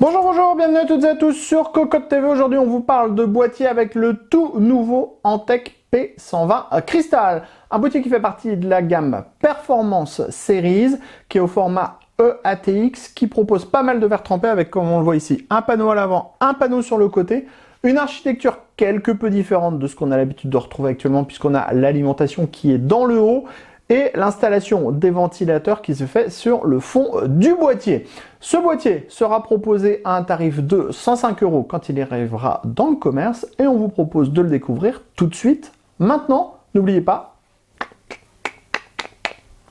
Bonjour, bienvenue à toutes et à tous sur Cocotte TV. Aujourd'hui, on vous parle de boîtier avec le tout nouveau Antec P120 Crystal. Un boîtier qui fait partie de la gamme Performance Series, qui est au format EATX, qui propose pas mal de verre trempé avec, comme on le voit ici, un panneau à l'avant, un panneau sur le côté. Une architecture quelque peu différente de ce qu'on a l'habitude de retrouver actuellement, puisqu'on a l'alimentation qui est dans le haut et l'installation des ventilateurs qui se fait sur le fond du boîtier. Ce boîtier sera proposé à un tarif de 105 € quand il arrivera dans le commerce et on vous propose de le découvrir tout de suite. Maintenant, n'oubliez pas,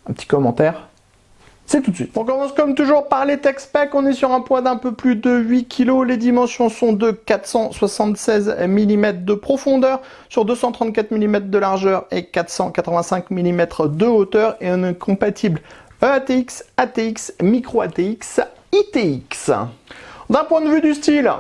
un petit commentaire. C'est tout de suite. On commence comme toujours par les tech specs. On est sur un poids d'un peu plus de 8 kg. Les dimensions sont de 476 mm de profondeur sur 234 mm de largeur et 485 mm de hauteur. Et on est compatible EATX, ATX, Micro ATX, ITX. D'un point de vue du style,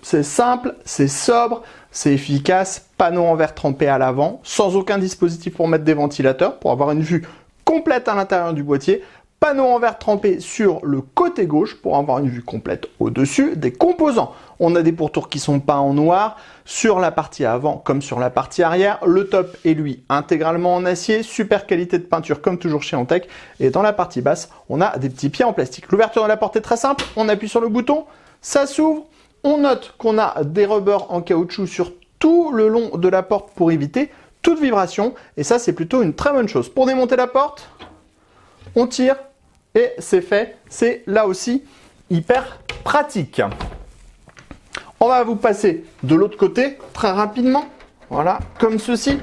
c'est simple, c'est sobre, c'est efficace. Panneau en verre trempé à l'avant, sans aucun dispositif pour mettre des ventilateurs, pour avoir une vue complète à l'intérieur du boîtier. Panneau en verre trempé sur le côté gauche pour avoir une vue complète au-dessus des composants. On a des pourtours qui sont peints en noir sur la partie avant comme sur la partie arrière. Le top est lui intégralement en acier, super qualité de peinture comme toujours chez Antec. Et dans la partie basse, on a des petits pieds en plastique. L'ouverture de la porte est très simple, on appuie sur le bouton, ça s'ouvre. On note qu'on a des rubbers en caoutchouc sur tout le long de la porte pour éviter toute vibration. Et ça, c'est plutôt une très bonne chose. Pour démonter la porte, on tire. Et c'est fait, c'est là aussi hyper pratique. On va vous passer de l'autre côté très rapidement. Voilà, comme ceci.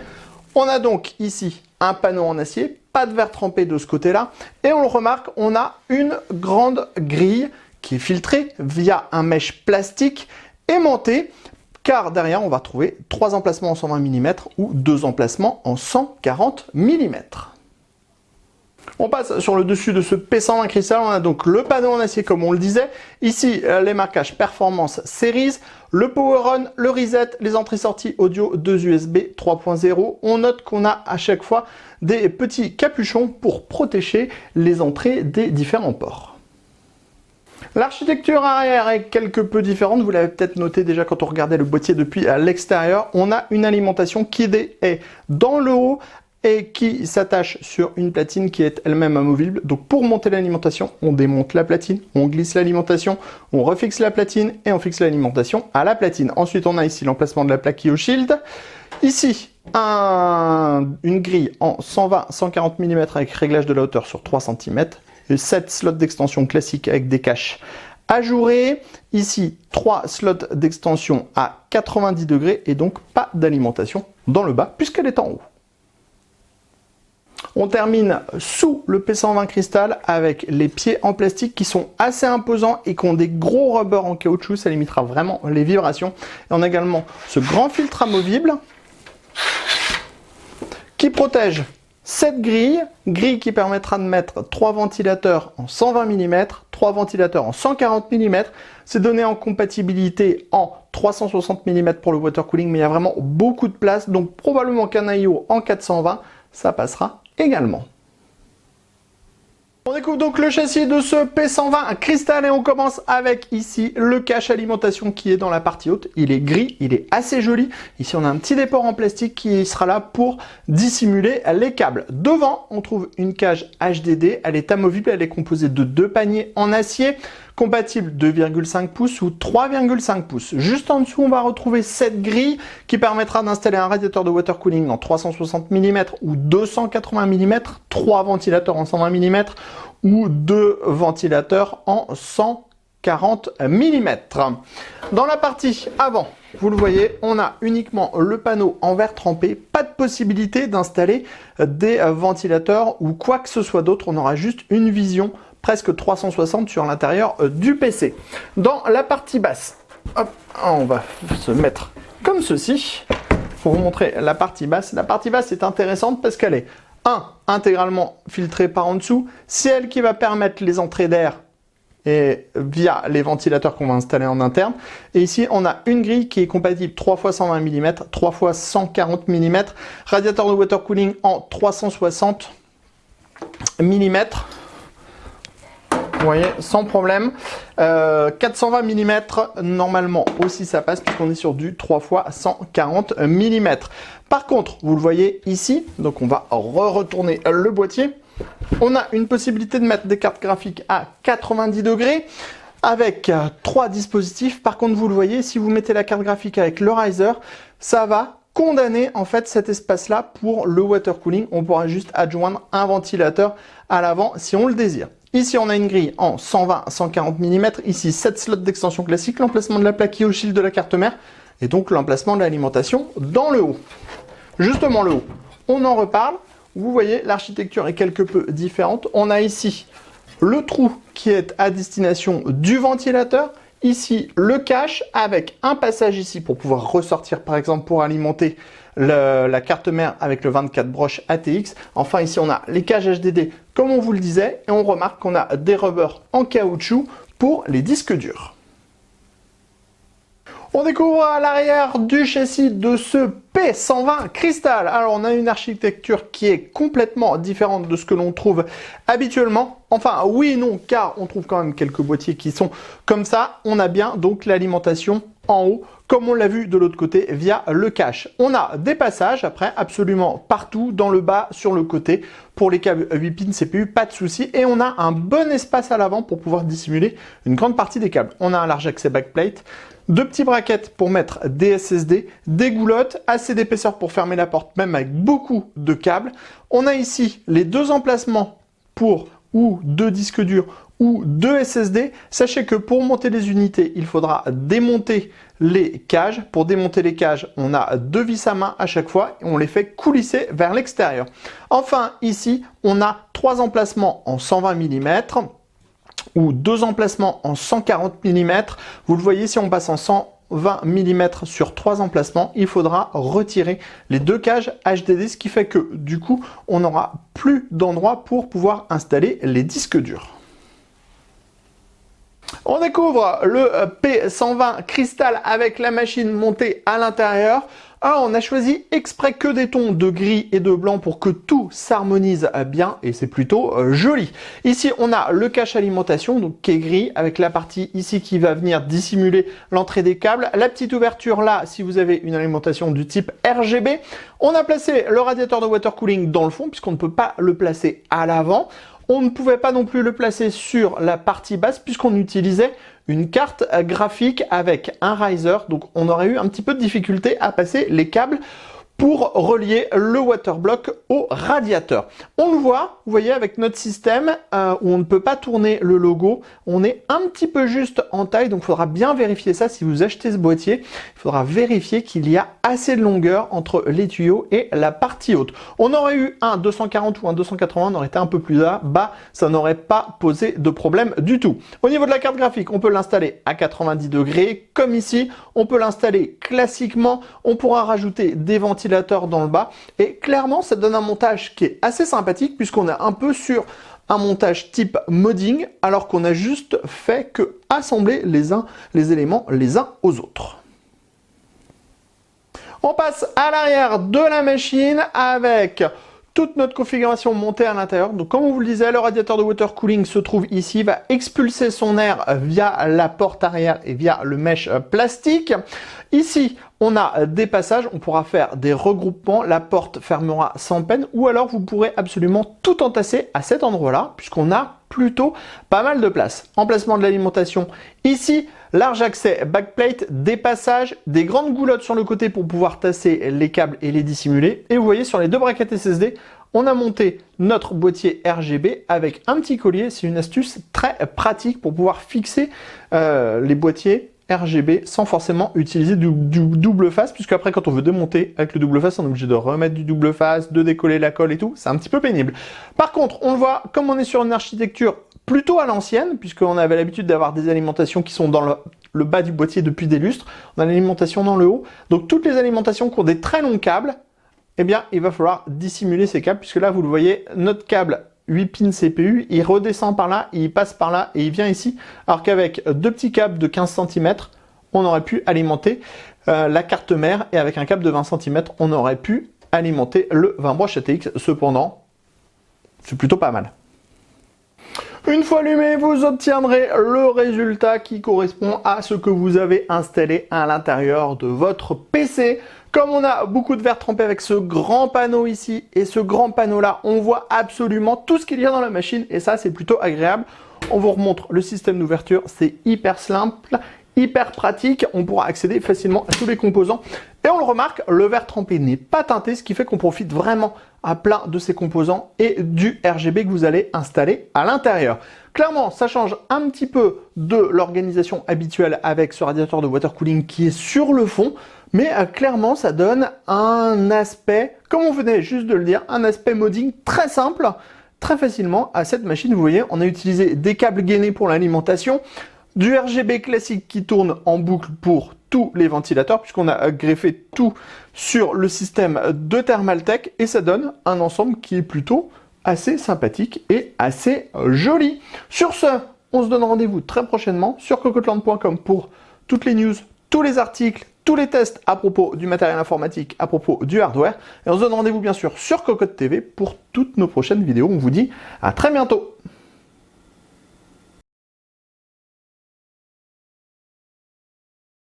On a donc ici un panneau en acier, pas de verre trempé de ce côté-là. Et on le remarque, on a une grande grille qui est filtrée via un mèche plastique aimanté. Car derrière, on va trouver 3 emplacements en 120 mm ou 2 emplacements en 140 mm. On passe sur le dessus de ce P120 Crystal, on a donc le panneau en acier comme on le disait. Ici, les marquages Performance Series, le Power On, le Reset, les entrées-sorties audio 2 USB 3.0. On note qu'on a à chaque fois des petits capuchons pour protéger les entrées des différents ports. L'architecture arrière est quelque peu différente, vous l'avez peut-être noté déjà quand on regardait le boîtier depuis l'extérieur. On a une alimentation qui est dans le haut, et qui s'attache sur une platine qui est elle-même amovible. Donc pour monter l'alimentation, on démonte la platine, on glisse l'alimentation, on refixe la platine et on fixe l'alimentation à la platine. Ensuite, on a ici l'emplacement de la plaque IO-Shield. Ici, une grille en 120-140 mm avec réglage de la hauteur sur 3 cm. Et 7 slots d'extension classiques avec des caches ajourées. Ici, 3 slots d'extension à 90 degrés et donc pas d'alimentation dans le bas puisqu'elle est en haut. On termine sous le P120 Crystal avec les pieds en plastique qui sont assez imposants et qui ont des gros rubbers en caoutchouc, ça limitera vraiment les vibrations. Et on a également ce grand filtre amovible qui protège cette grille qui permettra de mettre 3 ventilateurs en 120 mm, 3 ventilateurs en 140 mm. C'est donné en compatibilité en 360 mm pour le water cooling, mais il y a vraiment beaucoup de place, donc probablement qu'un IO en 420, ça passera également. On découvre donc le châssis de ce P120 cristal et on commence avec ici le cache alimentation qui est dans la partie haute. Il est gris, il est assez joli. Ici on a un petit déport en plastique qui sera là pour dissimuler les câbles. Devant on trouve une cage HDD, elle est amovible, elle est composée de 2 paniers en acier, compatible 2,5 pouces ou 3,5 pouces. Juste en dessous, on va retrouver cette grille qui permettra d'installer un radiateur de water cooling en 360 mm ou 280 mm, 3 ventilateurs en 120 mm ou 2 ventilateurs en 140 mm. Dans la partie avant, vous le voyez, on a uniquement le panneau en verre trempé, pas de possibilité d'installer des ventilateurs ou quoi que ce soit d'autre, on aura juste une vision presque 360 sur l'intérieur du PC. Dans la partie basse, hop, on va se mettre comme ceci pour vous montrer la partie basse. La partie basse est intéressante parce qu'elle est intégralement filtrée par en dessous. C'est elle qui va permettre les entrées d'air et via les ventilateurs qu'on va installer en interne. Et ici, on a une grille qui est compatible 3 x 120 mm, 3 x 140 mm, radiateur de water cooling en 360 mm. Vous voyez, sans problème. 420 mm, normalement aussi ça passe puisqu'on est sur du 3 x 140 mm. Par contre, vous le voyez ici, donc on va retourner le boîtier. On a une possibilité de mettre des cartes graphiques à 90 degrés avec 3 dispositifs. Par contre, vous le voyez, si vous mettez la carte graphique avec le riser, ça va condamner en fait cet espace-là pour le water cooling. On pourra juste adjoindre un ventilateur à l'avant si on le désire. Ici, on a une grille en 120-140 mm. Ici, 7 slots d'extension classique, l'emplacement de la plaque qui est au shield de la carte mère et donc l'emplacement de l'alimentation dans le haut. Justement, le haut, on en reparle. Vous voyez, l'architecture est quelque peu différente. On a ici le trou qui est à destination du ventilateur. Ici, le cache avec un passage ici pour pouvoir ressortir, par exemple, pour alimenter la carte mère avec le 24 broches ATX. Enfin, ici, on a les cages HDD, comme on vous le disait, et on remarque qu'on a des rubbers en caoutchouc pour les disques durs. On découvre à l'arrière du châssis de ce P120 cristal. Alors, on a une architecture qui est complètement différente de ce que l'on trouve habituellement. Enfin, oui et non, car on trouve quand même quelques boîtiers qui sont comme ça. On a bien donc l'alimentation en haut, comme on l'a vu de l'autre côté via le cache. On a des passages après absolument partout, dans le bas, sur le côté. Pour les câbles 8 pins CPU, pas de souci. Et on a un bon espace à l'avant pour pouvoir dissimuler une grande partie des câbles. On a un large accès backplate. 2 petits brackets pour mettre des SSD, des goulottes, assez d'épaisseur pour fermer la porte, même avec beaucoup de câbles. On a ici les 2 emplacements pour ou 2 disques durs ou 2 SSD. Sachez que pour monter les unités, il faudra démonter les cages. Pour démonter les cages, on a 2 vis à main à chaque fois et on les fait coulisser vers l'extérieur. Enfin, ici, on a 3 emplacements en 120 mm. ou 2 emplacements en 140 mm. Vous le voyez, si on passe en 120 mm sur 3 emplacements, il faudra retirer les 2 cages HDD, ce qui fait que du coup, on n'aura plus d'endroit pour pouvoir installer les disques durs. On découvre le P120 cristal avec la machine montée à l'intérieur. Alors, on a choisi exprès que des tons de gris et de blanc pour que tout s'harmonise bien et c'est plutôt joli. Ici, on a le cache alimentation donc qui est gris avec la partie ici qui va venir dissimuler l'entrée des câbles. La petite ouverture là, si vous avez une alimentation du type RGB. On a placé le radiateur de water cooling dans le fond puisqu'on ne peut pas le placer à l'avant. On ne pouvait pas non plus le placer sur la partie basse puisqu'on utilisait une carte graphique avec un riser. Donc on aurait eu un petit peu de difficulté à passer les câbles pour relier le waterblock au radiateur. On le voit, vous voyez, avec notre système où on ne peut pas tourner le logo, on est un petit peu juste en taille, donc il faudra bien vérifier ça si vous achetez ce boîtier. Il faudra vérifier qu'il y a assez de longueur entre les tuyaux et la partie haute. On aurait eu un 240 ou un 280, on aurait été un peu plus bas, ça n'aurait pas posé de problème du tout. Au niveau de la carte graphique, on peut l'installer à 90 degrés, comme ici. On peut l'installer classiquement, on pourra rajouter des ventilateurs dans le bas et clairement ça donne un montage qui est assez sympathique puisqu'on est un peu sur un montage type modding alors qu'on a juste fait que assembler les éléments les uns aux autres. On passe à l'arrière de la machine avec toute notre configuration montée à l'intérieur. Donc comme on vous le disait, le radiateur de water cooling se trouve ici, va expulser son air via la porte arrière et via le mesh plastique. Ici, on a des passages, on pourra faire des regroupements, la porte fermera sans peine, ou alors vous pourrez absolument tout entasser à cet endroit-là, puisqu'on a plutôt pas mal de place. Emplacement de l'alimentation ici, large accès backplate, des passages, des grandes goulottes sur le côté pour pouvoir tasser les câbles et les dissimuler. Et vous voyez sur les deux braquettes SSD, on a monté notre boîtier RGB avec un petit collier. C'est une astuce très pratique pour pouvoir fixer les boîtiers RGB sans forcément utiliser du double face, puisque après quand on veut démonter avec le double face, on est obligé de remettre du double face, de décoller la colle et tout, c'est un petit peu pénible. Par contre, on le voit, comme on est sur une architecture plutôt à l'ancienne, puisqu'on avait l'habitude d'avoir des alimentations qui sont dans le bas du boîtier depuis des lustres, on a l'alimentation dans le haut, donc toutes les alimentations qui ont des très longs câbles, eh bien il va falloir dissimuler ces câbles, puisque là vous le voyez, notre câble 8 pins CPU, il redescend par là, il passe par là et il vient ici. Alors qu'avec deux petits câbles de 15 cm, on aurait pu alimenter la carte mère et avec un câble de 20 cm, on aurait pu alimenter le 20 broches ATX. Cependant, c'est plutôt pas mal. Une fois allumé, vous obtiendrez le résultat qui correspond à ce que vous avez installé à l'intérieur de votre PC. Comme on a beaucoup de verre trempé avec ce grand panneau ici et ce grand panneau là, on voit absolument tout ce qu'il y a dans la machine et ça c'est plutôt agréable. On vous remontre le système d'ouverture, c'est hyper simple, hyper pratique, on pourra accéder facilement à tous les composants. Et on le remarque, le verre trempé n'est pas teinté, ce qui fait qu'on profite vraiment à plein de ces composants et du RGB que vous allez installer à l'intérieur. Clairement, ça change un petit peu de l'organisation habituelle avec ce radiateur de water cooling qui est sur le fond, mais clairement, ça donne un aspect, comme on venait juste de le dire, un aspect modding très simple, très facilement à cette machine. Vous voyez, on a utilisé des câbles gainés pour l'alimentation, du RGB classique qui tourne en boucle pour tous les ventilateurs, puisqu'on a greffé tout sur le système de Thermaltake, et ça donne un ensemble qui est plutôt assez sympathique et assez joli. Sur ce, on se donne rendez-vous très prochainement sur cocoteland.com pour toutes les news, tous les articles, tous les tests à propos du matériel informatique, à propos du hardware. Et on se donne rendez-vous bien sûr sur Cocotte TV pour toutes nos prochaines vidéos. On vous dit à très bientôt.